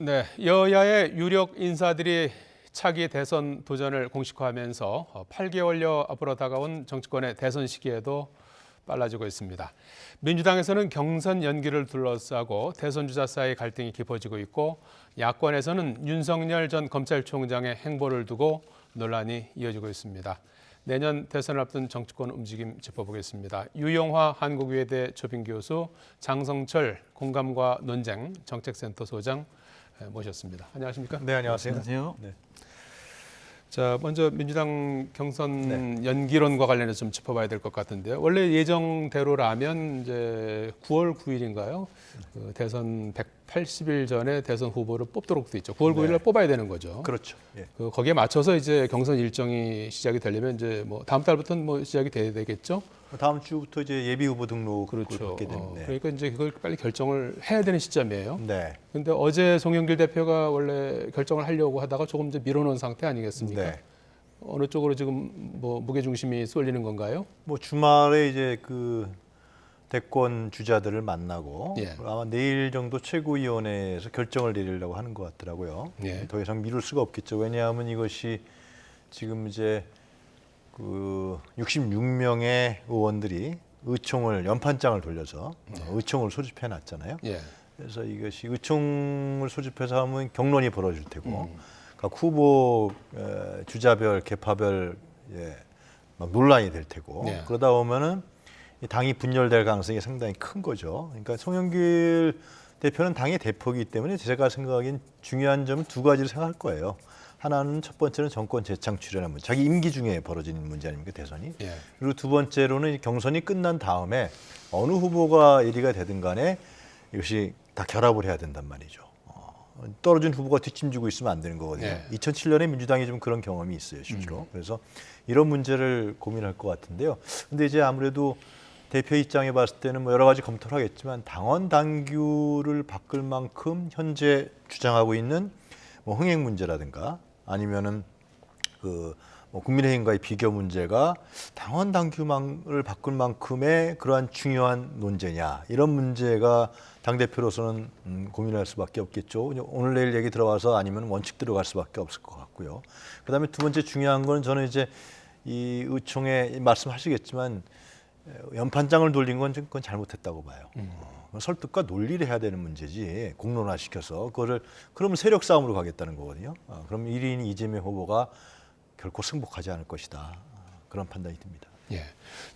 네, 여야의 유력 인사들이 차기 대선 도전을 공식화하면서 8개월여 앞으로 다가온 정치권의 대선 시기에도 빨라지고 있습니다. 민주당에서는 경선 연기를 둘러싸고 대선 주자 사이 갈등이 깊어지고 있고, 야권에서는 윤석열 전 검찰총장의 행보를 두고 논란이 이어지고 있습니다. 내년 대선을 앞둔 정치권 움직임 짚어보겠습니다. 유영화 한국외대 초빙교수, 장성철 공감과 논쟁 정책센터 소장 모셨습니다. 안녕하십니까? 네, 안녕하세요. 안녕하세요. 네. 자, 먼저 민주당 경선 연기론과 관련해서 좀 짚어봐야 될 것 같은데요. 원래 예정대로라면 이제 9월 9일인가요? 그 대선 180일 전에 대선 후보를 뽑도록 돼 있죠. 9월 9일 날 뽑아야 되는 거죠. 그렇죠. 예. 거기에 맞춰서 이제 경선 일정이 시작이 되려면 이제 뭐 다음 달부터는 뭐 시작이 돼야 되겠죠. 다음 주부터 이제 예비 후보 등록을 그렇죠. 받게 되는데. 그러니까 이제 그걸 빨리 결정을 해야 되는 시점이에요. 네. 근데 어제 송영길 대표가 원래 결정을 하려고 하다가 조금 이제 밀어놓은 상태 아니겠습니까? 네. 어느 쪽으로 지금 뭐 무게 중심이 쏠리는 건가요? 뭐 주말에 이제 그 대권 주자들을 만나고 예. 아마 내일 정도 최고위원회에서 결정을 내리려고 하는 것 같더라고요. 예. 더 이상 미룰 수가 없겠죠. 왜냐하면 이것이 지금 이제 그 66명의 의원들이 의총을 연판장을 돌려서 의총을 소집해 놨잖아요. 예. 그래서 이것이 의총을 소집해서 하면 경론이 벌어질 테고 각 후보 주자별 계파별 막 논란이 될 테고 네. 그러다 보면은 이 당이 분열될 가능성이 상당히 큰 거죠. 그러니까 송영길 대표는 당의 대표이기 때문에 제가 생각하기엔 중요한 점은 두 가지를 생각할 거예요. 하나는 첫 번째는 정권 재창출이라는 문제, 자기 임기 중에 벌어지는 문제 아닙니까, 대선이. 예. 그리고 두 번째로는 경선이 끝난 다음에 어느 후보가 1위가 되든 간에 이것이 다 결합을 해야 된단 말이죠. 떨어진 후보가 뒷짐지고 있으면 안 되는 거거든요. 네. 2007년에 민주당이 좀 그런 경험이 있어요, 실제로. 그래서 이런 문제를 고민할 것 같은데요. 근데 이제 아무래도 대표 입장에 봤을 때는 뭐 여러 가지 검토를 하겠지만 당원 당규를 바꿀 만큼 현재 주장하고 있는 뭐 흥행 문제라든가 아니면은 그 뭐 국민의힘과의 비교 문제가 당원 당규를 바꿀 만큼의 그러한 중요한 논제냐, 이런 문제가 당대표로서는 고민할 수밖에 없겠죠. 오늘 내일 얘기 들어와서 아니면 원칙대로 갈 수밖에 없을 것 같고요. 그다음에 두 번째 중요한 건 저는 이제 이 의총에 말씀하시겠지만 연판장을 돌린 건 그건 잘못했다고 봐요. 설득과 논리를 해야 되는 문제지 공론화시켜서 그거를 그러면 세력 싸움으로 가겠다는 거거든요. 그럼 1인 이재명 후보가 결코 승복하지 않을 것이다. 그런 판단이 듭니다. 예.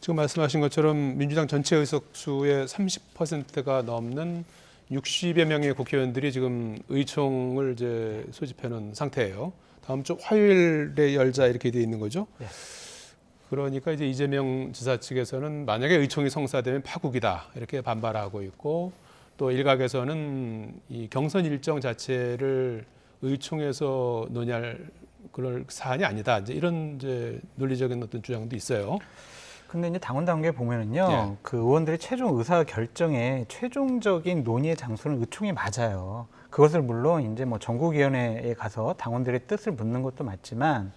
지금 말씀하신 것처럼 민주당 전체 의석수의 30%가 넘는 60여 명의 국회의원들이 지금 의총을 이제 소집해 놓은 상태예요. 다음 주 화요일에 열자 이렇게 돼 있는 거죠. 예. 그러니까 이제 이재명 지사 측에서는 만약에 의총이 성사되면 파국이다 이렇게 반발하고 있고, 또 일각에서는 이 경선 일정 자체를 의총에서 논의할 그럴 사안이 아니다. 이제 이런 이제 논리적인 어떤 주장도 있어요. 근데 이제 당원 단계에 보면은요, 예. 그 의원들의 최종 의사 결정의 최종적인 논의의 장소는 의총이 맞아요. 그것을 물론 이제 뭐 전국위원회에 가서 당원들의 뜻을 묻는 것도 맞지만,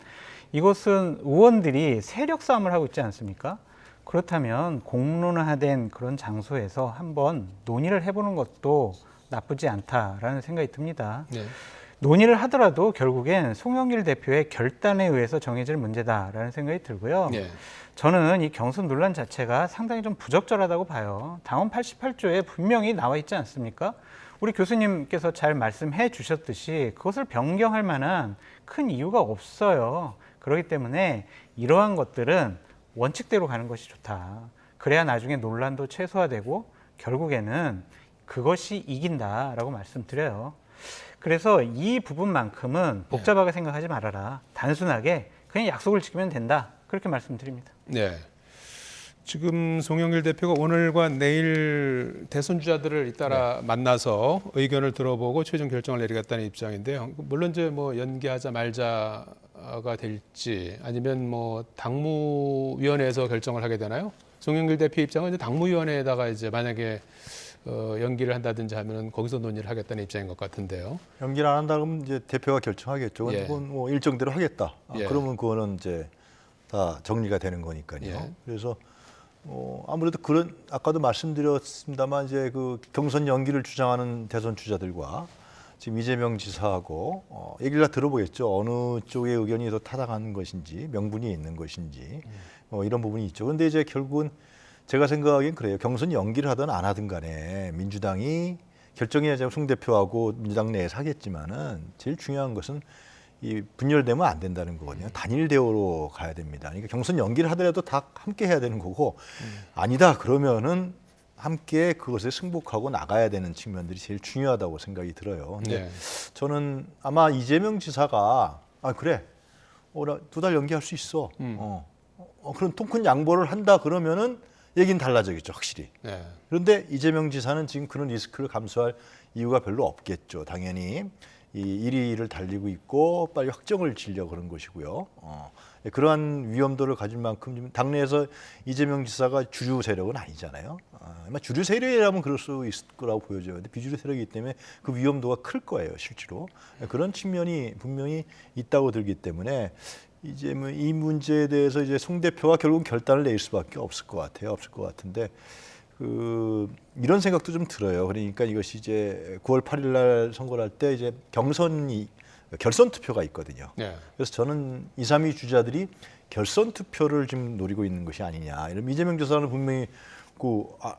이것은 의원들이 세력 싸움을 하고 있지 않습니까? 그렇다면 공론화된 그런 장소에서 한번 논의를 해보는 것도 나쁘지 않다라는 생각이 듭니다. 네. 논의를 하더라도 결국엔 송영길 대표의 결단에 의해서 정해질 문제다라는 생각이 들고요. 네. 저는 이 경선 논란 자체가 상당히 좀 부적절하다고 봐요. 당원 88조에 분명히 나와 있지 않습니까? 우리 교수님께서 잘 말씀해 주셨듯이 그것을 변경할 만한 큰 이유가 없어요. 그렇기 때문에 이러한 것들은 원칙대로 가는 것이 좋다. 그래야 나중에 논란도 최소화되고 결국에는 그것이 이긴다라고 말씀드려요. 그래서 이 부분만큼은 복잡하게 생각하지 말아라. 단순하게 그냥 약속을 지키면 된다. 그렇게 말씀드립니다. 네. 지금 송영길 대표가 오늘과 내일 대선 주자들을 잇따라 만나서 의견을 들어보고 최종 결정을 내리겠다는 입장인데요. 물론 이제 뭐 연기하자 말자가 될지 아니면 뭐 당무위원회에서 결정을 하게 되나요? 송영길 대표 입장은 이제 당무위원회에다가 이제 만약에 연기를 한다든지 하면은 거기서 논의를 하겠다는 입장인 것 같은데요. 연기를 안 한다 그러면 이제 대표가 결정하겠죠. 예. 그건 뭐 일정대로 하겠다. 예. 그러면 그거는 이제 다 정리가 되는 거니까요. 예. 그래서 아무래도 그런 아까도 말씀드렸습니다만 이제 그 경선 연기를 주장하는 대선 주자들과 지금 이재명 지사하고 얘기를 다 들어보겠죠. 어느 쪽의 의견이 더 타당한 것인지, 명분이 있는 것인지 이런 부분이 있죠. 그런데 이제 결국은 제가 생각하기엔 그래요. 경선 연기를 하든 안 하든 간에 민주당이 결정해야 송 대표하고 민주당 내에서 하겠지만은 제일 중요한 것은 이 분열되면 안 된다는 거거든요. 단일 대우로 가야 됩니다. 그러니까 경선 연기를 하더라도 다 함께 해야 되는 거고 아니다 그러면은 함께 그것에 승복하고 나가야 되는 측면들이 제일 중요하다고 생각이 들어요. 근데 네. 저는 아마 이재명 지사가 그래 2달 연기할 수 있어. 그런 통큰 양보를 한다 그러면은 얘기는 달라지겠죠, 확실히. 네. 그런데 이재명 지사는 지금 그런 리스크를 감수할 이유가 별로 없겠죠. 당연히 이 1위를 달리고 있고 빨리 확정을 지려고 그런 것이고요. 그러한 위험도를 가질 만큼 당내에서 이재명 지사가 주류 세력은 아니잖아요. 아마 주류 세력이라면 그럴 수 있을 거라고 보여져요. 근데 비주류 세력이기 때문에 그 위험도가 클 거예요, 실제로. 그런 측면이 분명히 있다고 들기 때문에 이제 뭐 이 문제에 대해서 이제 송 대표가 결국 결단을 내릴 수밖에 없을 것 같아요. 없을 것 같은데 이런 생각도 좀 들어요. 그러니까 이것이 이제 9월 8일 날 선거를 할 때 이제 결선 투표가 있거든요. 네. 그래서 저는 2, 3위 주자들이 결선 투표를 지금 노리고 있는 것이 아니냐. 이런 이재명 지사는 분명히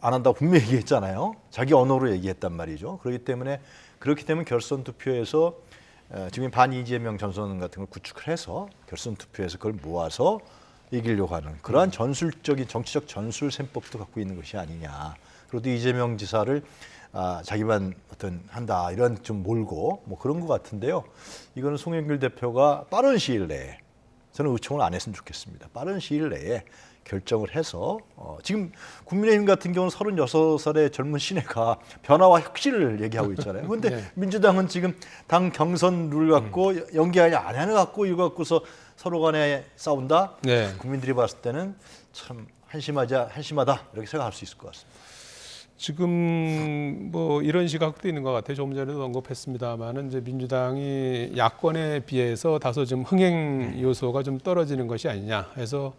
안 한다고 분명히 얘기했잖아요. 자기 언어로 얘기했단 말이죠. 그렇기 때문에 결선 투표에서 지금 반 이재명 전선 같은 걸 구축을 해서 결선 투표에서 그걸 모아서 이기려고 하는 그러한 전술적인 정치적 전술 셈법도 갖고 있는 것이 아니냐. 그래도 이재명 지사를 자기만 한다 이런 좀 몰고 뭐 그런 것 같은데요. 이거는 송영길 대표가 빠른 시일 내에 저는 의총을 안 했으면 좋겠습니다. 빠른 시일 내에 결정을 해서 지금 국민의힘 같은 경우는 36살의 젊은 신예가 변화와 혁신을 얘기하고 있잖아요. 그런데 네. 민주당은 지금 당 경선 룰 갖고 연기하냐 안 하냐 갖고 이거 갖고서 서로 간에 싸운다. 네. 국민들이 봤을 때는 참 한심하다 이렇게 생각할 수 있을 것 같습니다. 지금 뭐 이런 시각도 있는 것 같아요. 조금 전에도 언급했습니다만은 이제 민주당이 야권에 비해서 다소 좀 흥행 요소가 좀 떨어지는 것이 아니냐 해서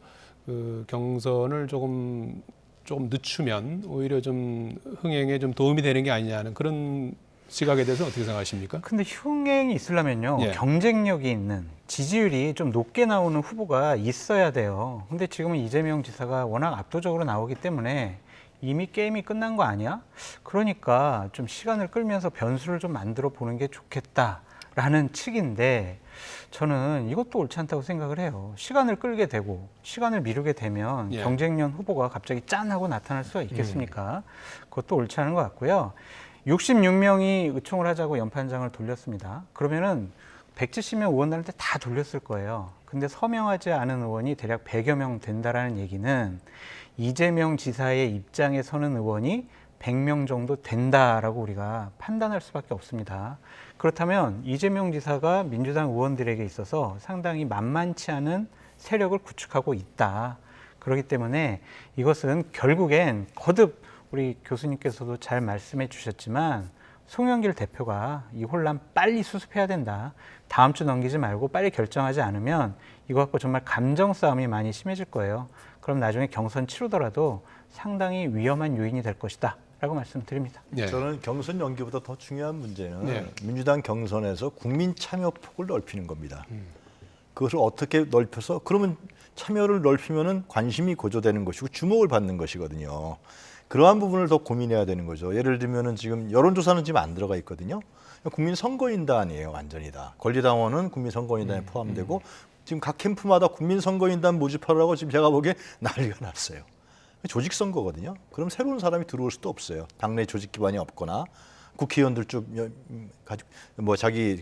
그 경선을 조금 늦추면 오히려 좀 흥행에 좀 도움이 되는 게 아니냐는 그런 시각에 대해서 어떻게 생각하십니까? 근데 흥행이 있으려면요, 예. 경쟁력이 있는 지지율이 좀 높게 나오는 후보가 있어야 돼요. 근데 지금은 이재명 지사가 워낙 압도적으로 나오기 때문에 이미 게임이 끝난 거 아니야? 그러니까 좀 시간을 끌면서 변수를 좀 만들어 보는 게 좋겠다라는 측인데 저는 이것도 옳지 않다고 생각을 해요. 시간을 끌게 되고 시간을 미루게 되면 예. 경쟁력 후보가 갑자기 짠 하고 나타날 수가 있겠습니까? 그것도 옳지 않은 것 같고요. 66명이 의총을 하자고 연판장을 돌렸습니다. 그러면은 170명 의원들한테 다 돌렸을 거예요. 근데 서명하지 않은 의원이 대략 100여 명 된다라는 얘기는 이재명 지사의 입장에 서는 의원이 100명 정도 된다라고 우리가 판단할 수밖에 없습니다. 그렇다면 이재명 지사가 민주당 의원들에게 있어서 상당히 만만치 않은 세력을 구축하고 있다. 그렇기 때문에 이것은 결국엔 거듭 우리 교수님께서도 잘 말씀해 주셨지만 송영길 대표가 이 혼란 빨리 수습해야 된다. 다음 주 넘기지 말고 빨리 결정하지 않으면 이거 갖고 정말 감정 싸움이 많이 심해질 거예요. 그럼 나중에 경선 치르더라도 상당히 위험한 요인이 될 것이다 라고 말씀드립니다. 예. 저는 경선 연기보다 더 중요한 문제는 네. 민주당 경선에서 국민 참여 폭을 넓히는 겁니다. 그것을 어떻게 넓혀서 그러면 참여를 넓히면은 관심이 고조되는 것이고 주목을 받는 것이거든요. 그러한 부분을 더 고민해야 되는 거죠. 예를 들면은 지금 여론조사는 지금 안 들어가 있거든요. 국민선거인단이에요, 완전히 다. 권리당원은 국민선거인단에 포함되고 지금 각 캠프마다 국민선거인단 모집하라고 지금 제가 보기에 난리가 났어요. 조직선거거든요. 그럼 새로운 사람이 들어올 수도 없어요. 당내 조직 기반이 없거나 국회의원들 자기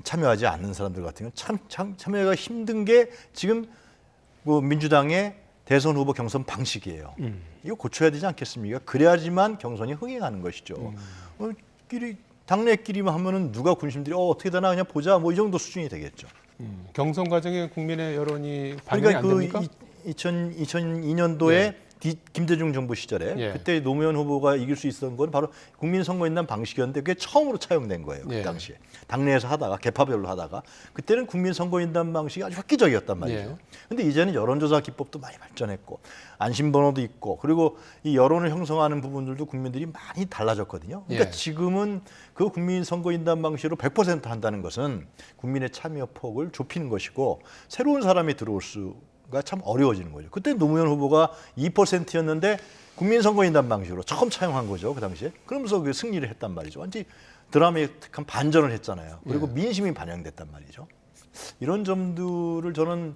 참여하지 않는 사람들 같은 경우는 참여가 힘든 게 지금 뭐 민주당의 대선 후보 경선 방식이에요. 이거 고쳐야 되지 않겠습니까? 그래야지만 경선이 흥행하는 것이죠. 당내끼리만 하면은 누가 군심들이 어떻게 되나 그냥 보자 뭐 이 정도 수준이 되겠죠. 경선 과정에 국민의 여론이 반영이 그러니까 안 됩니까? 2002년도에 네. 김대중 정부 시절에 예. 그때 노무현 후보가 이길 수 있었던 건 바로 국민선거인단 방식이었는데 그게 처음으로 차용된 거예요. 그 예. 당시에. 당내에서 하다가 개파별로 하다가 그때는 국민선거인단 방식이 아주 획기적이었단 말이죠. 근데 이제는 여론조사 기법도 많이 발전했고 안심번호도 있고 그리고 이 여론을 형성하는 부분들도 국민들이 많이 달라졌거든요. 그러니까 예. 지금은 그 국민선거인단 방식으로 100% 한다는 것은 국민의 참여 폭을 좁히는 것이고 새로운 사람이 들어올 수가 참 어려워지는 거죠. 그때 노무현 후보가 2%였는데 국민선거인단 방식으로 처음 차용한 거죠. 그 당시에. 그러면서 그 승리를 했단 말이죠. 완전히 드라마틱한 반전을 했잖아요. 그리고 민심이 반영됐단 말이죠. 이런 점들을 저는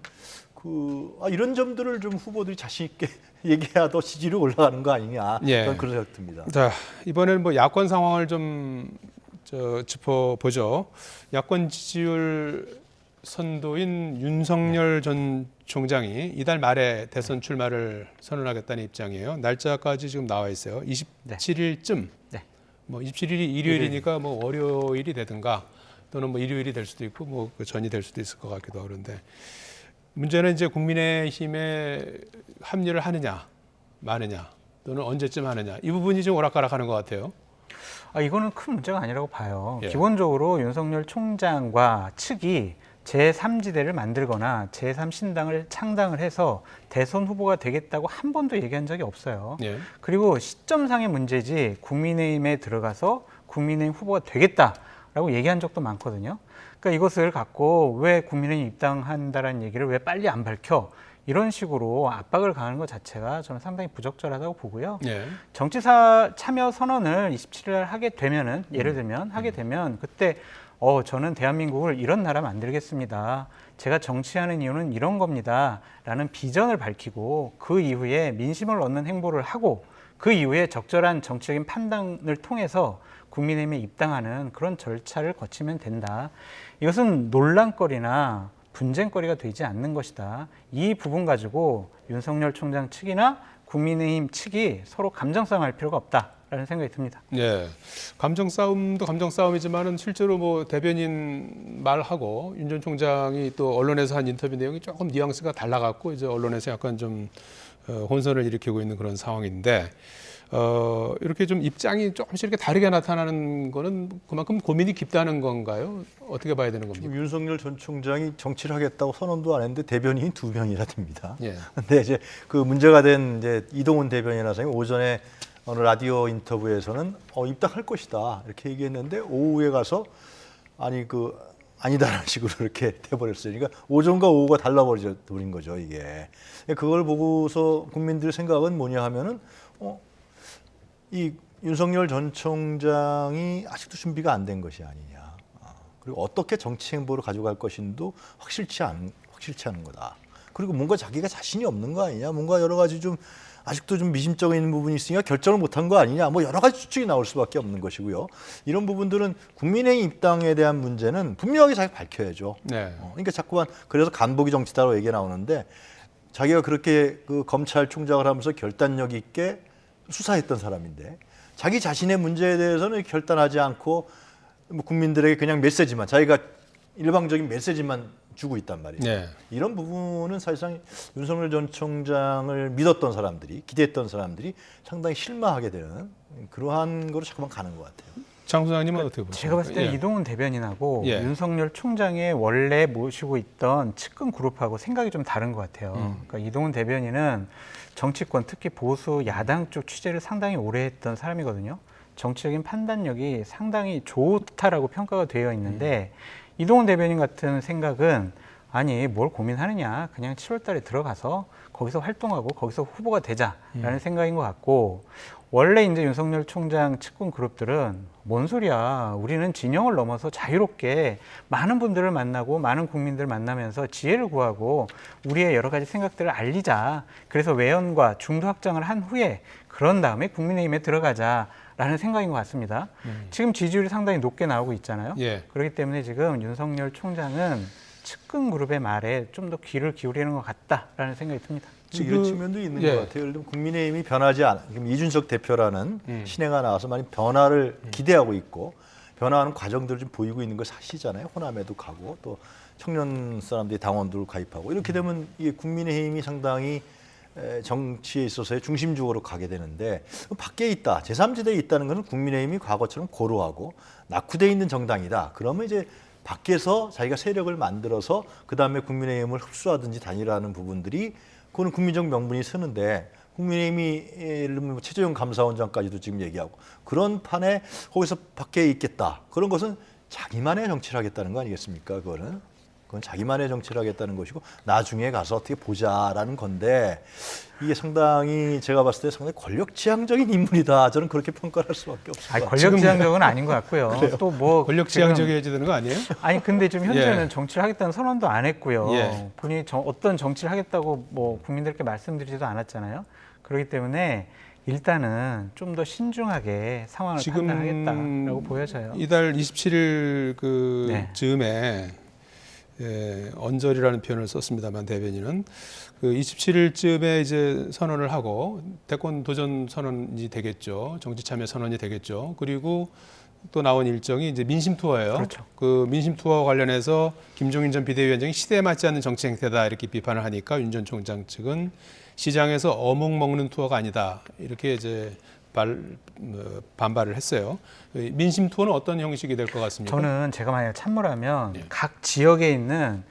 이런 점들을 좀 후보들이 자신 있게 얘기해야 더 지지율이 올라가는 거 아니냐. 예. 저는 그런 생각 듭니다. 자, 이번에는 뭐 야권 상황을 좀 짚어보죠. 야권 지지율 선도인 윤석열 전 총장이 이달 말에 대선 출마를 선언하겠다는 입장이에요. 날짜까지 지금 나와 있어요. 27일쯤. 네. 뭐 27일이 일요일이니까 뭐 월요일이 되든가 또는 뭐 일요일이 될 수도 있고 뭐 그 전이 될 수도 있을 것 같기도 하고 그런데 문제는 이제 국민의힘에 합류를 하느냐 마느냐 또는 언제쯤 하느냐 이 부분이 좀 오락가락하는 것 같아요. 이거는 큰 문제가 아니라고 봐요. 예. 기본적으로 윤석열 총장과 측이 제3지대를 만들거나 제3신당을 창당을 해서 대선 후보가 되겠다고 한 번도 얘기한 적이 없어요. 예. 그리고 시점상의 문제지 국민의힘에 들어가서 국민의힘 후보가 되겠다라고 얘기한 적도 많거든요. 그러니까 이것을 갖고 왜 국민의힘 입당한다라는 얘기를 왜 빨리 안 밝혀? 이런 식으로 압박을 가하는 것 자체가 저는 상당히 부적절하다고 보고요. 예. 정치사 참여 선언을 27일 날 하게 되면은 예를 들면 하게 되면 그때 저는 대한민국을 이런 나라 만들겠습니다. 제가 정치하는 이유는 이런 겁니다. 라는 비전을 밝히고 그 이후에 민심을 얻는 행보를 하고 그 이후에 적절한 정치적인 판단을 통해서 국민의힘에 입당하는 그런 절차를 거치면 된다. 이것은 논란거리나 분쟁거리가 되지 않는 것이다. 이 부분 가지고 윤석열 총장 측이나 국민의힘 측이 서로 감정 싸움할 필요가 없다라는 생각이 듭니다. 예. 감정 싸움도 감정 싸움이지만은 실제로 뭐 대변인 말하고 윤 전 총장이 또 언론에서 한 인터뷰 내용이 조금 뉘앙스가 달라갖고 이제 언론에서 약간 좀 혼선을 일으키고 있는 그런 상황인데 이렇게 좀 입장이 조금씩 이렇게 다르게 나타나는 거는 그만큼 고민이 깊다는 건가요? 어떻게 봐야 되는 겁니까? 윤석열 전 총장이 정치를 하겠다고 선언도 안 했는데 대변인이 2명이나 됩니다. 예. 근데 이제 그 문제가 된 이제 이동훈 대변인이라서 오전에 어느 라디오 인터뷰에서는 입당할 것이다 이렇게 얘기했는데 오후에 가서 아니다라는 식으로 이렇게 돼버렸어요. 그러니까 오전과 오후가 달라버린 거죠 이게. 그걸 보고서 국민들의 생각은 뭐냐 하면은 이 윤석열 전 총장이 아직도 준비가 안 된 것이 아니냐. 그리고 어떻게 정치 행보를 가져갈 것인도 확실치 않은 거다. 그리고 뭔가 자기가 자신이 없는 거 아니냐. 뭔가 여러 가지 좀 아직도 좀 미심쩍은 부분이 있으니까 결정을 못한 거 아니냐. 뭐 여러 가지 추측이 나올 수밖에 없는 것이고요. 이런 부분들은 국민의힘 입당에 대한 문제는 분명하게 잘 밝혀야죠. 네. 그러니까 자꾸만 그래서 간보기 정치다라고 얘기 나오는데 자기가 그렇게 그 검찰총장을 하면서 결단력 있게 수사했던 사람인데 자기 자신의 문제에 대해서는 결단하지 않고 뭐 국민들에게 그냥 메시지만 자기가 일방적인 메시지만 주고 있단 말이죠. 네. 이런 부분은 사실상 윤석열 전 총장을 믿었던 사람들이 기대했던 사람들이 상당히 실망하게 되는 그러한 거로 자꾸만 가는 것 같아요. 장 소장님은 어떻게 보십니까? 제가 봤을 때 예. 이동훈 대변인하고 예. 윤석열 총장의 원래 모시고 있던 측근 그룹하고 생각이 좀 다른 것 같아요. 그러니까 이동훈 대변인은 정치권 특히 보수 야당 쪽 취재를 상당히 오래 했던 사람이거든요. 정치적인 판단력이 상당히 좋다라고 평가가 되어 있는데 이동훈 대변인 같은 생각은 아니 뭘 고민하느냐 그냥 7월 달에 들어가서 거기서 활동하고 거기서 후보가 되자라는 생각인 것 같고 원래 이제 윤석열 총장 측근 그룹들은 뭔 소리야 우리는 진영을 넘어서 자유롭게 많은 분들을 만나고 많은 국민들을 만나면서 지혜를 구하고 우리의 여러 가지 생각들을 알리자 그래서 외연과 중도 확장을 한 후에 그런 다음에 국민의힘에 들어가자라는 생각인 것 같습니다. 지금 지지율이 상당히 높게 나오고 있잖아요. 예. 그렇기 때문에 지금 윤석열 총장은 측근 그룹의 말에 좀 더 귀를 기울이는 것 같다라는 생각이 듭니다. 이런 측면도 있는 예. 것 같아요. 예를 들면 국민의힘이 변하지 않아. 지금 이준석 대표라는 신뢰가 나와서 많이 변화를 기대하고 있고 변화하는 과정들을 좀 보이고 있는 거 사실이잖아요. 호남에도 가고 또 청년 사람들이 당원들 가입하고 이렇게 되면 이게 국민의힘이 상당히 정치에 있어서의 중심적으로 가게 되는데 밖에 있다, 제3지대에 있다는 것은 국민의힘이 과거처럼 고루하고 낙후돼 있는 정당이다. 그러면 이제 밖에서 자기가 세력을 만들어서 그다음에 국민의힘을 흡수하든지 단일화하는 부분들이 그거는 국민적 명분이 서는데 국민의힘이 예를 들면 최재형 감사원장까지도 지금 얘기하고 그런 판에 거기서 밖에 있겠다. 그런 것은 자기만의 정치를 하겠다는 거 아니겠습니까? 그건 자기만의 정치를 하겠다는 것이고 나중에 가서 어떻게 보자라는 건데 이게 상당히 제가 봤을 때 상당히 권력지향적인 인물이다. 저는 그렇게 평가할 수밖에 없어요. 권력지향적은 아닌 것 같고요. 또 뭐 권력지향적이어야 되는 거 아니에요? 아니 근데 지금 현재는 예. 정치를 하겠다는 선언도 안 했고요. 예. 본인이 어떤 정치를 하겠다고 뭐 국민들께 말씀드리지도 않았잖아요. 그렇기 때문에 일단은 좀 더 신중하게 상황을 지금 판단하겠다라고 보여져요. 이달 27일 네. 즈음에 언저리라는 표현을 썼습니다만 대변인은 그 27일쯤에 이제 선언을 하고 대권 도전 선언이 되겠죠. 정치 참여 선언이 되겠죠. 그리고 또 나온 일정이 이제 민심 투어예요. 그렇죠. 그 민심 투어 관련해서 김종인 전 비대위원장이 시대에 맞지 않는 정치 행태다 이렇게 비판을 하니까 윤 전 총장 측은 시장에서 어묵 먹는 투어가 아니다 이렇게 이제 반발을 했어요. 민심 투어는 어떤 형식이 될 것 같습니까? 저는 제가 만약 참모라면 예. 각 지역에 있는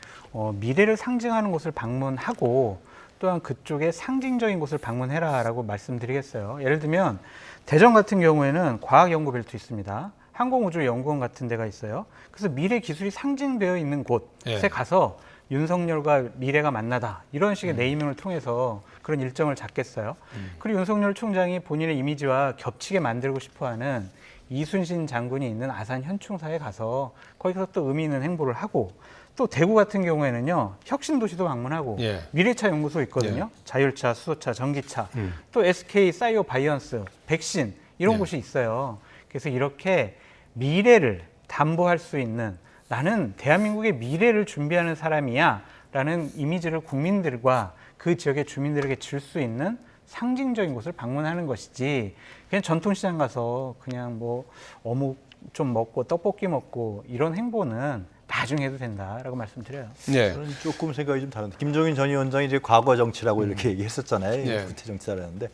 미래를 상징하는 곳을 방문하고 또한 그쪽에 상징적인 곳을 방문해라라고 말씀드리겠어요. 예를 들면 대전 같은 경우에는 과학연구벨트 있습니다. 항공우주연구원 같은 데가 있어요. 그래서 미래 기술이 상징되어 있는 곳에 예. 가서 윤석열과 미래가 만나다 이런 식의 네이밍을 통해서 그런 일정을 잡겠어요. 그리고 윤석열 총장이 본인의 이미지와 겹치게 만들고 싶어하는 이순신 장군이 있는 아산 현충사에 가서 거기서 또 의미 있는 행보를 하고 또 대구 같은 경우에는요 혁신도시도 방문하고 예. 미래차 연구소 있거든요. 자율차, 수소차, 전기차, 또 SK 사이오바이언스, 백신 이런 예. 곳이 있어요. 그래서 이렇게 미래를 담보할 수 있는 나는 대한민국의 미래를 준비하는 사람이야 라는 이미지를 국민들과 그 지역의 주민들에게 줄 수 있는 상징적인 곳을 방문하는 것이지 그냥 전통시장 가서 그냥 뭐 어묵 좀 먹고 떡볶이 먹고 이런 행보는 나중에 해도 된다라고 말씀드려요. 네. 저는 조금 생각이 좀 다른데 김종인 전 위원장이 이제 과거 정치라고 이렇게 얘기했었잖아요. 예. 구태 정치라는데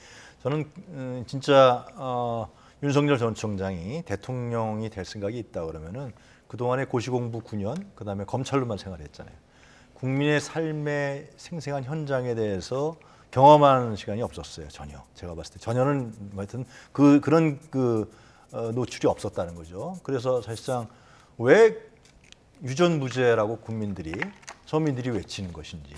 저는 진짜 윤석열 전 총장이 대통령이 될 생각이 있다 그러면은 그동안에 고시공부 9년, 그다음에 검찰로만 생활했잖아요. 국민의 삶의 생생한 현장에 대해서 경험하는 시간이 없었어요. 전혀. 제가 봤을 때 전혀는 하여튼 그런 노출이 없었다는 거죠. 그래서 사실상 왜 유전무죄라고 서민들이 외치는 것인지,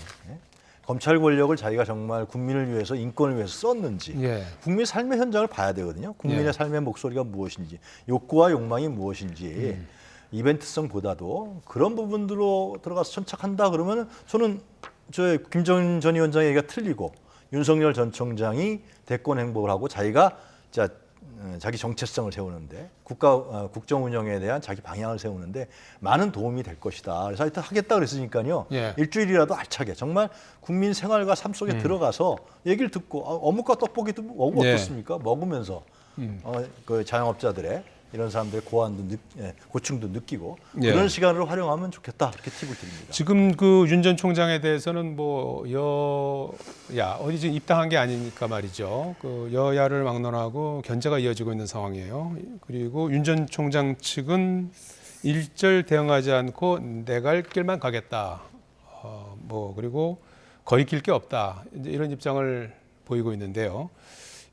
검찰 권력을 자기가 정말 국민을 위해서 인권을 위해서 썼는지, 예. 국민의 삶의 현장을 봐야 되거든요. 국민의 예. 삶의 목소리가 무엇인지, 욕구와 욕망이 무엇인지. 이벤트성보다도 그런 부분들로 들어가서 천착한다 그러면 저는 저 김정인 전 위원장의 얘기가 틀리고 윤석열 전 총장이 대권 행보를 하고 자기가 자기 정체성을 세우는데 국정 운영에 대한 자기 방향을 세우는데 많은 도움이 될 것이다. 그래서 하여튼 하겠다 그랬으니까요. 예. 일주일이라도 알차게 정말 국민 생활과 삶 속에 들어가서 얘기를 듣고 어묵과 떡볶이도 예. 어떻습니까? 먹으면서 그 자영업자들의 이런 사람들의 고충도 느끼고 예. 그런 시간으로 활용하면 좋겠다 이렇게 팁을 드립니다. 지금 그 윤 전 총장에 대해서는 뭐 여야 어디 지금 입당한 게 아니니까 말이죠. 그 여야를 막론하고 견제가 이어지고 있는 상황이에요. 그리고 윤 전 총장 측은 일절 대응하지 않고 내 갈 길만 가겠다. 그리고 거리낄 게 없다. 이제 이런 입장을 보이고 있는데요.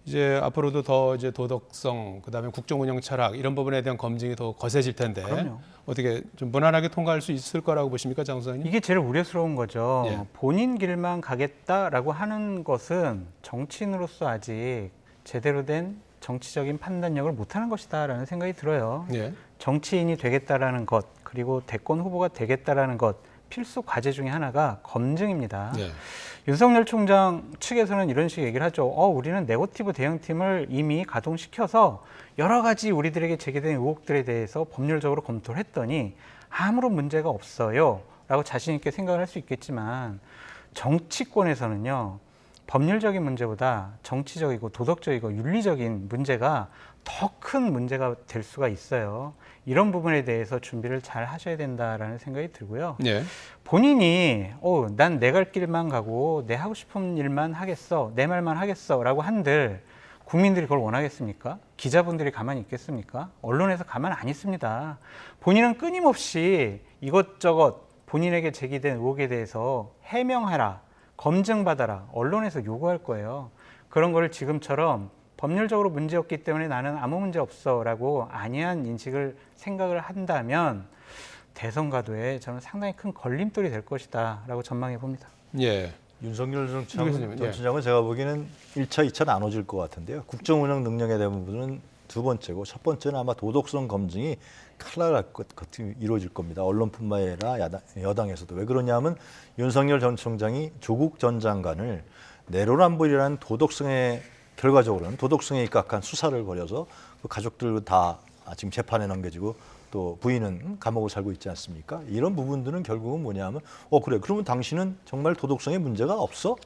이제 앞으로도 더 이제 도덕성, 그다음에 국정 운영 철학 이런 부분에 대한 검증이 더 거세질 텐데 그럼요. 어떻게 좀 무난하게 통과할 수 있을 거라고 보십니까, 장 소장님? 이게 제일 우려스러운 거죠. 예. 본인 길만 가겠다라고 하는 것은 정치인으로서 아직 제대로 된 정치적인 판단력을 못하는 것이다라는 생각이 들어요. 예. 정치인이 되겠다라는 것 그리고 대권 후보가 되겠다라는 것 필수 과제 중에 하나가 검증입니다. 예. 윤석열 총장 측에서는 이런 식의 얘기를 하죠. 우리는 네거티브 대응팀을 이미 가동시켜서 여러 가지 우리들에게 제기된 의혹들에 대해서 법률적으로 검토를 했더니 아무런 문제가 없어요 라고 자신 있게 생각을 할 수 있겠지만 정치권에서는요 법률적인 문제보다 정치적이고 도덕적이고 윤리적인 문제가 더 큰 문제가 될 수가 있어요. 이런 부분에 대해서 준비를 잘 하셔야 된다라는 생각이 들고요. 예. 본인이 난 내 갈 길만 가고 내 하고 싶은 일만 하겠어, 내 말만 하겠어라고 한들 국민들이 그걸 원하겠습니까? 기자분들이 가만히 있겠습니까? 언론에서 가만 안 있습니다. 본인은 끊임없이 이것저것 본인에게 제기된 의혹에 대해서 해명하라, 검증받아라, 언론에서 요구할 거예요. 그런 거를 지금처럼 법률적으로 문제 없기 때문에 나는 아무 문제 없어라고 안이한 인식을 생각을 한다면 대선 가도에 저는 상당히 큰 걸림돌이 될 것이다라고 전망해 봅니다. 예. 윤석열 전 교수님은, 예. 총장은 제가 보기에는 1차, 2차 나눠질 것 같은데요. 국정 운영 능력에 대한 부분은 두 번째고 첫 번째는 아마 도덕성 검증이 칼날날 것 같이 이루어질 겁니다. 언론뿐만 아니라 여당에서도. 왜 그러냐면 윤석열 전 총장이 조국 전 장관을 내로남불이라는 도덕성에 결과적으로는 도덕성에 입각한 수사를 벌여서 그 가족들 다 지금 재판에 넘겨지고 또 부인은 감옥을 살고 있지 않습니까? 이런 부분들은 결국은 뭐냐면 그래 그러면 당신은 정말 도덕성에 문제가 없어?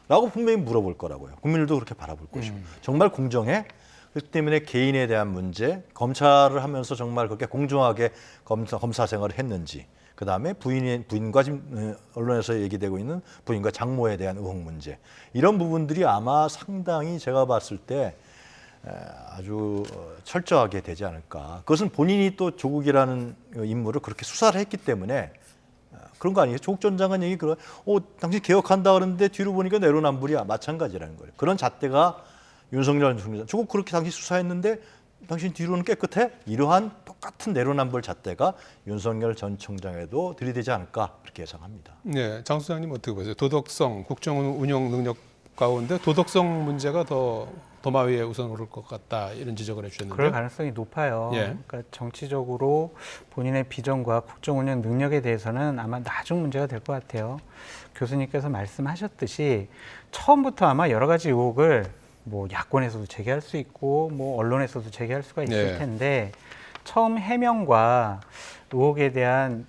라고 분명히 물어볼 거라고요. 국민들도 그렇게 바라볼 것이고 정말 공정해? 그렇기 때문에 개인에 대한 문제, 검찰을 하면서 정말 그렇게 공정하게 검사 생활을 했는지, 그 다음에 부인과 지금 언론에서 얘기되고 있는 부인과 장모에 대한 의혹 문제, 이런 부분들이 아마 상당히 제가 봤을 때 아주 철저하게 되지 않을까. 그것은 본인이 또 조국이라는 인물을 그렇게 수사를 했기 때문에 그런 거 아니에요? 조국 전 장관 얘기 당신 개혁한다 그러는데 뒤로 보니까 내로남불이야. 마찬가지라는 거예요. 그런 잣대가 윤석열 총장, 조국 그렇게 당신 수사했는데 당신 뒤로는 깨끗해? 이러한 똑같은 내로남불 잣대가 윤석열 전 총장에도 들이대지 않을까 그렇게 예상합니다. 네, 장 소장님 어떻게 보세요? 도덕성, 국정 운영 능력 가운데 도덕성 문제가 더 도마 위에 우선 오를 것 같다 이런 지적을 해주셨는데 그럴 가능성이 높아요. 예. 그러니까 정치적으로 본인의 비전과 국정 운영 능력에 대해서는 아마 나중 문제가 될 것 같아요. 교수님께서 말씀하셨듯이 처음부터 아마 여러 가지 의혹을 야권에서도 제기할 수 있고 언론에서도 제기할 수가 있을 텐데 처음 해명과 의혹에 대한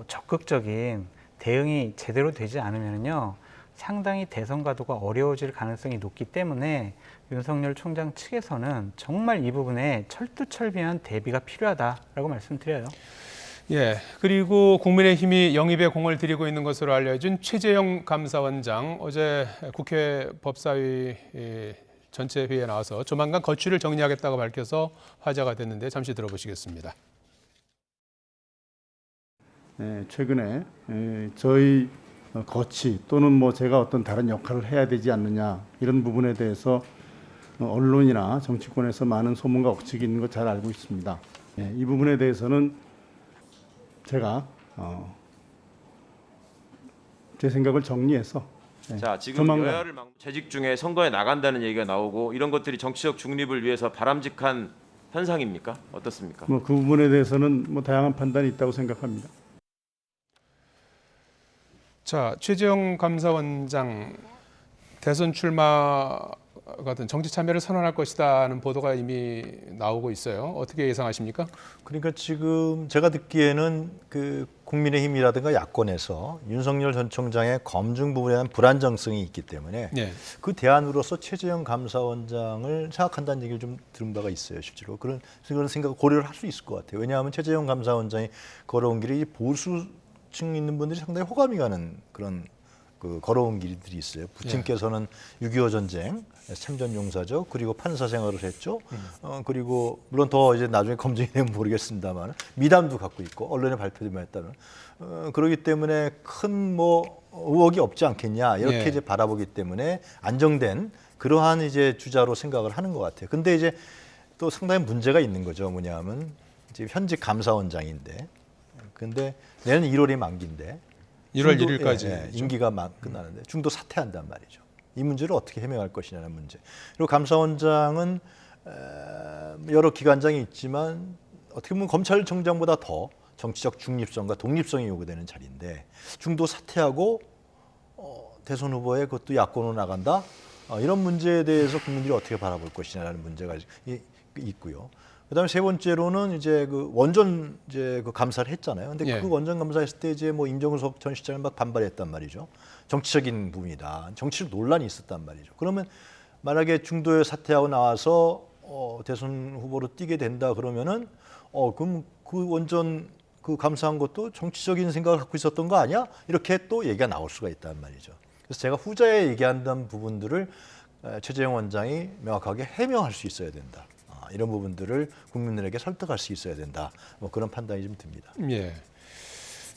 적극적인 대응이 제대로 되지 않으면요 상당히 대선 가도가 어려워질 가능성이 높기 때문에 윤석열 총장 측에서는 정말 이 부분에 철두철미한 대비가 필요하다라고 말씀드려요. 예, 그리고 국민의힘이 영입에 공을 들이고 있는 것으로 알려진 최재형 감사원장 어제 국회 법사위 전체 회의에 나와서 조만간 거취를 정리하겠다고 밝혀서 화제가 됐는데 잠시 들어보시겠습니다. 네, 최근에 저희 거취 또는 제가 어떤 다른 역할을 해야 되지 않느냐 이런 부분에 대해서 언론이나 정치권에서 많은 소문과 억측이 있는 거 잘 알고 있습니다. 이 부분에 대해서는 제가 제 생각을 정리해서 자, 지금 조만간 여야를 재직 중에 선거에 나간다는 얘기가 나오고 이런 것들이 정치적 중립을 위해서 바람직한 현상입니까? 어떻습니까? 그 부분에 대해서는 다양한 판단이 있다고 생각합니다. 자, 최재형 감사원장 대선 출마 같은 정치 참여를 선언할 것이다는 보도가 이미 나오고 있어요. 어떻게 예상하십니까? 그러니까 지금 제가 듣기에는 그 국민의힘이라든가 야권에서 윤석열 전 총장의 검증 부분에 대한 불안정성이 있기 때문에 그 대안으로서 최재형 감사원장을 생각한다는 얘기를 좀 들은 바가 있어요. 실제로 그런 생각을 고려를 할 수 있을 것 같아요. 왜냐하면 최재형 감사원장이 걸어온 길이 보수층 있는 분들이 상당히 호감이 가는 그런 걸어온 길들이 있어요. 부친께서는 6.25 전쟁 참전 용사죠. 그리고 판사 생활을 했죠. 그리고 물론 더 이제 나중에 검증이 되면 모르겠습니다만 미담도 갖고 있고 언론에 발표도 했다는 그렇기 때문에 큰 의혹이 없지 않겠냐 이렇게 이제 바라보기 때문에 안정된 그러한 이제 주자로 생각을 하는 것 같아요. 근데 이제 또 상당히 문제가 있는 거죠. 뭐냐면 지금 현직 감사원장인데, 근데 내년 1월이 만기인데. 1월 1일까지 임기가 끝나는데 중도 사퇴한단 말이죠. 이 문제를 어떻게 해명할 것이냐는 문제. 그리고 감사원장은 여러 기관장이 있지만 어떻게 보면 검찰총장보다 더 정치적 중립성과 독립성이 요구되는 자리인데 중도 사퇴하고 대선 후보에 그것도 야권으로 나간다? 이런 문제에 대해서 국민들이 어떻게 바라볼 것이냐는 문제가 있고요. 그다음에 세 번째로는 이제 원전 감사를 했잖아요. 근데 그 원전 감사했을 때 이제 임종석 전 시장은 막 반발했단 말이죠. 정치적인 부분이다. 정치적 논란이 있었단 말이죠. 그러면 만약에 중도에 사퇴하고 나와서 대선 후보로 뛰게 된다 그러면은 그럼 그 완전 그 감사한 것도 정치적인 생각을 갖고 있었던 거 아니야? 이렇게 또 얘기가 나올 수가 있단 말이죠. 그래서 제가 후자에 얘기한다는 부분들을 최재형 원장이 명확하게 해명할 수 있어야 된다. 이런 부분들을 국민들에게 설득할 수 있어야 된다. 뭐 그런 판단이 좀 듭니다. 예.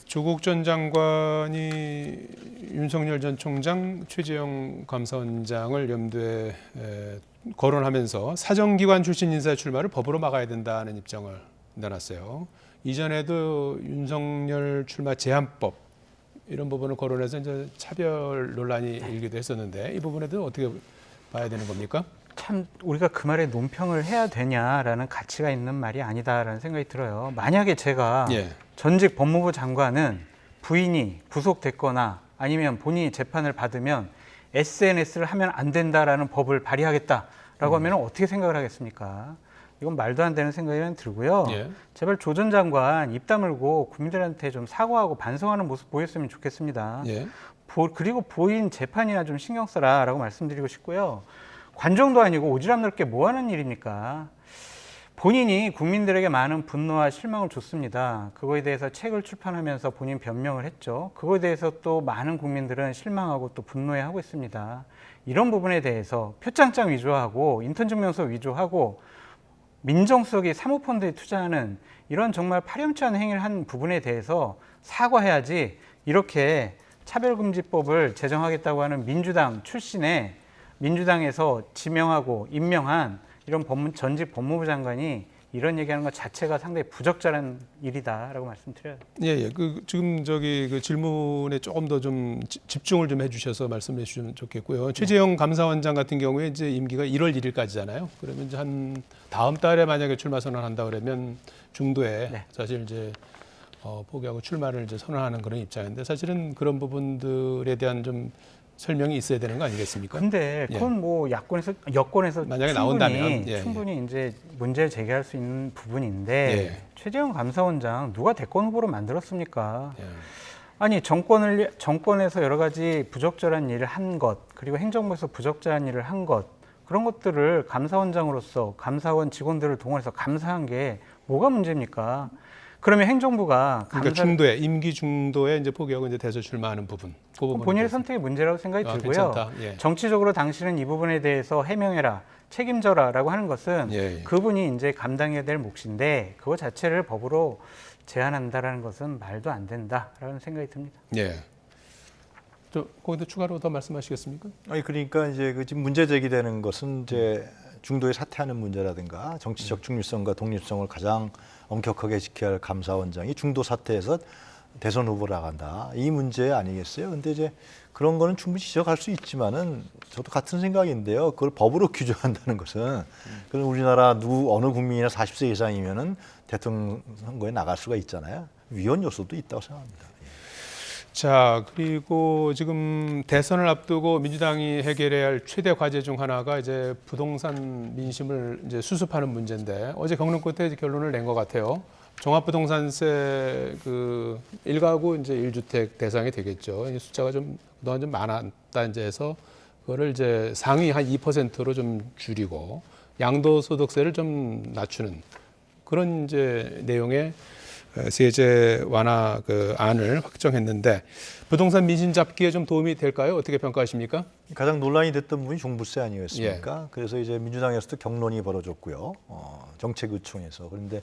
조국 전 장관이 윤석열 전 총장, 최재형 감사원장을 염두에 거론하면서 사정기관 출신 인사의 출마를 법으로 막아야 된다는 입장을 내놨어요. 이전에도 윤석열 출마 제한법 이런 부분을 거론해서 이제 차별 논란이 일기도 했었는데 이 부분에도 어떻게 봐야 되는 겁니까? 참 우리가 그 말에 논평을 해야 되냐라는 가치가 있는 말이 아니다라는 생각이 들어요. 만약에 제가 예. 전직 법무부 장관은 부인이 구속됐거나 아니면 본인이 재판을 받으면 SNS를 하면 안 된다라는 법을 발의하겠다라고 하면 어떻게 생각을 하겠습니까? 이건 말도 안 되는 생각이 들고요. 예. 제발 조 전 장관 입 다물고 국민들한테 좀 사과하고 반성하는 모습 보였으면 좋겠습니다. 예. 그리고 부인 재판이나 좀 신경 써라라고 말씀드리고 싶고요. 관종도 아니고 오지랖 넓게 뭐 하는 일입니까? 본인이 국민들에게 많은 분노와 실망을 줬습니다. 그거에 대해서 책을 출판하면서 본인 변명을 했죠. 그거에 대해서 또 많은 국민들은 실망하고 또 분노해하고 있습니다. 이런 부분에 대해서 표창장 위조하고 인턴 증명서 위조하고 민정수석이 사모펀드에 투자하는 이런 정말 파렴치 않은 행위를 한 부분에 대해서 사과해야지 이렇게 차별금지법을 제정하겠다고 하는 민주당 출신의 민주당에서 지명하고 임명한 이런 전직 법무부 장관이 이런 얘기하는 것 자체가 상당히 부적절한 일이다라고 말씀드려요. 예. 지금 그 질문에 조금 더 좀 집중을 좀 해주셔서 말씀해 주시면 좋겠고요. 최재형 감사원장 같은 경우에 이제 임기가 1월 1일까지잖아요. 그러면 이제 한 다음 달에 만약에 출마 선언한다 그러면 중도에 네. 사실 이제 포기하고 출마를 이제 선언하는 그런 입장인데 사실은 그런 부분들에 대한 좀 설명이 있어야 되는 거 아니겠습니까? 근데 그건 뭐 여권에서 만약에 나온다면, 충분히 이제 문제를 제기할 수 있는 부분인데 최재형 감사원장 누가 대권 후보로 만들었습니까? 예. 아니 정권에서 여러 가지 부적절한 일을 한 것, 그리고 행정부에서 부적절한 일을 한 것, 그런 것들을 감사원장으로서 감사원 직원들을 동원해서 감사한 게 뭐가 문제입니까? 그러면 행정부가 그러니까 중도에 임기 중도에 이제 포기하고 이제 대선 출마하는 부분. 그 부분은 본인의 선택의 문제라고 생각이 들고요. 괜찮다. 예. 정치적으로 당신은 이 부분에 대해서 해명해라, 책임져라라고 하는 것은 예. 그분이 이제 감당해야 될 몫인데 그거 자체를 법으로 제한한다라는 것은 말도 안 된다라는 생각이 듭니다. 예. 거기도 추가로 더 말씀하시겠습니까? 아니 그러니까 이제 그 지금 문제 제기되는 것은 이제 중도에 사퇴하는 문제라든가 정치적 중립성과 독립성을 가장 엄격하게 지켜야 할 감사원장이 중도 사퇴해서 대선 후보로 나간다. 이 문제 아니겠어요? 근데 이제 그런 거는 충분히 지적할 수 있지만은 저도 같은 생각인데요. 그걸 법으로 규정한다는 것은 그럼 우리나라 어느 국민이나 40세 이상이면은 대통령 선거에 나갈 수가 있잖아요. 위헌 요소도 있다고 생각합니다. 자, 그리고 지금 대선을 앞두고 민주당이 해결해야 할 최대 과제 중 하나가 이제 부동산 민심을 이제 수습하는 문제인데 어제 경론 끝에 이제 결론을 낸 것 같아요. 종합부동산세 그 1가구 이제 1주택 대상이 되겠죠. 숫자가 그동안 좀 많았다 이제 해서 그거를 이제 상위 한 2%로 좀 줄이고 양도소득세를 좀 낮추는 그런 이제 내용의 세제 완화 그 안을 확정했는데 부동산 민심 잡기에 좀 도움이 될까요? 어떻게 평가하십니까? 가장 논란이 됐던 부분이 종부세 아니었습니까? 예. 그래서 이제 민주당에서도 경론이 벌어졌고요. 정책의총에서. 그런데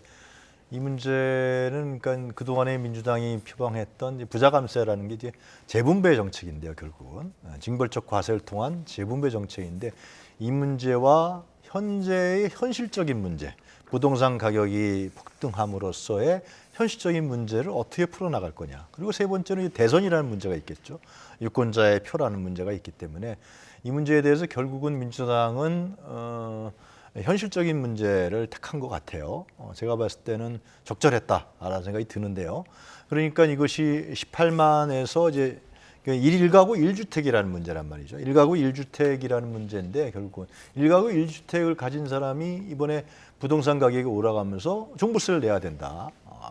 이 문제는 그러니까 그동안에 민주당이 표방했던 부자감세라는 게 이제 재분배 정책인데요, 결국은. 징벌적 과세를 통한 재분배 정책인데 이 문제와 현재의 현실적인 문제, 부동산 가격이 폭등함으로써의 현실적인 문제를 어떻게 풀어나갈 거냐. 그리고 세 번째는 대선이라는 문제가 있겠죠. 유권자의 표라는 문제가 있기 때문에 이 문제에 대해서 결국은 민주당은 현실적인 문제를 택한 것 같아요. 제가 봤을 때는 적절했다라는 생각이 드는데요. 그러니까 이것이 18만에서 이제 1가구 1주택이라는 문제란 말이죠. 1가구 1주택이라는 문제인데 결국은 1가구 1주택을 가진 사람이 이번에 부동산 가격이 올라가면서 종부세를 내야 된다.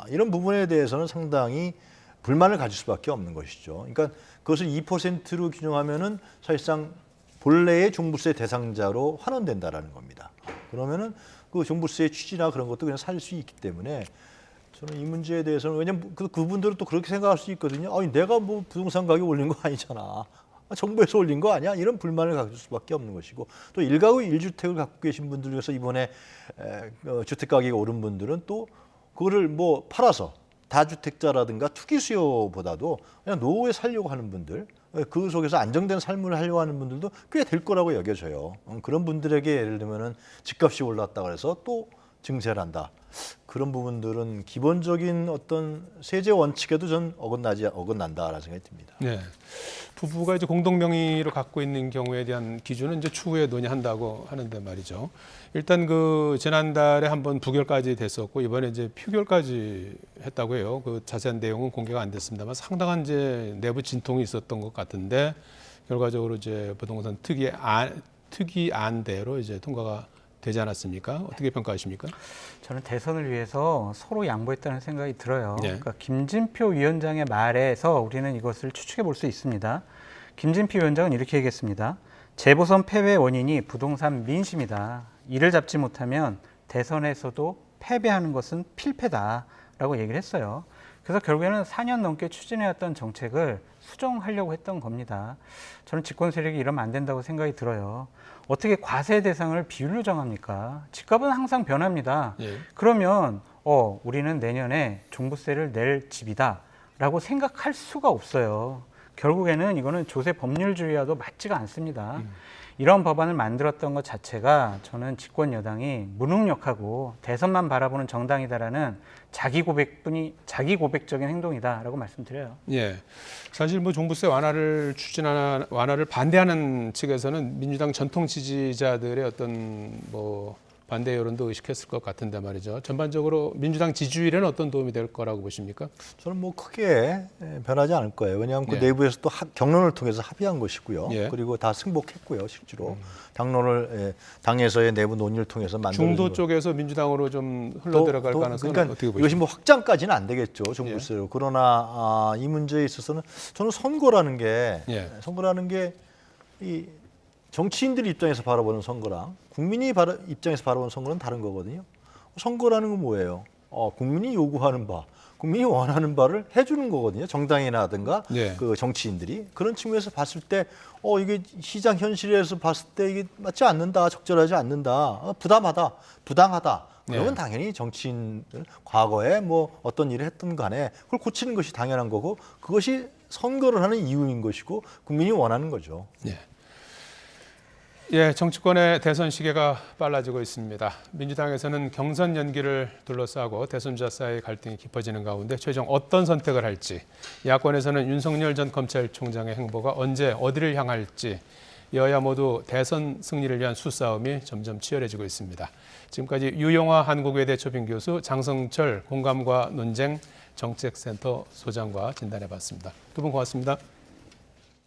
이런 부분에 대해서는 상당히 불만을 가질 수밖에 없는 것이죠. 그러니까 그것을 2%로 규정하면은 사실상 본래의 종부세 대상자로 환원된다라는 겁니다. 그러면은 그 종부세의 취지나 그런 것도 그냥 살릴 수 있기 때문에 저는 이 문제에 대해서는 왜냐면 그분들은 또 그렇게 생각할 수 있거든요. 아니 내가 뭐 부동산 가격 올린 거 아니잖아. 정부에서 올린 거 아니야? 이런 불만을 가질 수밖에 없는 것이고 또 1가구 1주택을 갖고 계신 분들 중에서 이번에 주택 가격이 오른 분들은 또 그거를 뭐 팔아서 다주택자라든가 투기 수요보다도 그냥 노후에 살려고 하는 분들, 그 속에서 안정된 삶을 하려고 하는 분들도 꽤 될 거라고 여겨져요. 그런 분들에게 예를 들면은 집값이 올랐다 그래서 또 증세를 한다. 그런 부분들은 기본적인 어떤 세제 원칙에도 전 어긋난다라는 생각이 듭니다. 네. 부부가 이제 공동 명의로 갖고 있는 경우에 대한 기준은 이제 추후에 논의한다고 하는데 말이죠. 일단 그 지난달에 한번 부결까지 됐었고 이번에 이제 표결까지 했다고 해요. 그 자세한 내용은 공개가 안 됐습니다만 상당한 이제 내부 진통이 있었던 것 같은데 결과적으로 이제 부동산 특위안대로 이제 통과가 되지 않았습니까? 어떻게 평가하십니까? 저는 대선을 위해서 서로 양보했다는 생각이 들어요. 네. 그러니까 김진표 위원장의 말에서 우리는 이것을 추측해 볼 수 있습니다. 김진표 위원장은 이렇게 얘기했습니다. 재보선 패배 원인이 부동산 민심이다. 이를 잡지 못하면 대선에서도 패배하는 것은 필패다라고 얘기를 했어요. 그래서 결국에는 4년 넘게 추진해왔던 정책을 수정하려고 했던 겁니다. 저는 집권 세력이 이러면 안 된다고 생각이 들어요. 어떻게 과세 대상을 비율로 정합니까? 집값은 항상 변합니다. 예. 그러면 우리는 내년에 종부세를 낼 집이다라고 생각할 수가 없어요. 결국에는 이거는 조세 법률주의와도 맞지가 않습니다. 이런 법안을 만들었던 것 자체가 저는 집권 여당이 무능력하고 대선만 바라보는 정당이다라는 자기 고백적인 행동이다라고 말씀드려요. 예. 사실 뭐 종부세 완화를 완화를 반대하는 측에서는 민주당 전통 지지자들의 어떤 뭐 반대 여론도 의식했을 것 같은데 말이죠. 전반적으로 민주당 지지율에는 어떤 도움이 될 거라고 보십니까? 저는 뭐 크게 변하지 않을 거예요. 왜냐하면 그 예. 내부에서 또 경론을 통해서 합의한 것이고요. 예. 그리고 다 승복했고요, 실제로. 당에서의 내부 논의를 통해서 만들어진 중도 거. 쪽에서 민주당으로 좀 흘러들어갈 가능성은 그러니까 어떻게 보십니까? 이것이 뭐 확장까지는 안 되겠죠, 종부세로. 그러나 이 문제에 있어서는 저는 선거라는 게 이 정치인들 입장에서 바라보는 선거랑 국민이 입장에서 바라보는 선거는 다른 거거든요. 선거라는 건 뭐예요? 국민이 요구하는 바, 국민이 원하는 바를 해주는 거거든요. 정당이라든가 네. 그 정치인들이 그런 측면에서 봤을 때 이게 시장 현실에서 봤을 때 이게 맞지 않는다, 적절하지 않는다, 부당하다. 그러면 네. 당연히 정치인들 과거에 뭐 어떤 일을 했던 간에 그걸 고치는 것이 당연한 거고 그것이 선거를 하는 이유인 것이고 국민이 원하는 거죠. 예. 예, 정치권의 대선 시계가 빨라지고 있습니다. 민주당에서는 경선 연기를 둘러싸고 대선주자 사이의 갈등이 깊어지는 가운데 최종 어떤 선택을 할지, 야권에서는 윤석열 전 검찰총장의 행보가 언제 어디를 향할지 여야 모두 대선 승리를 위한 수싸움이 점점 치열해지고 있습니다. 지금까지 유영하 한국외대 초빙 교수, 장성철 공감과 논쟁 정책센터 소장과 진단해봤습니다. 두 분 고맙습니다.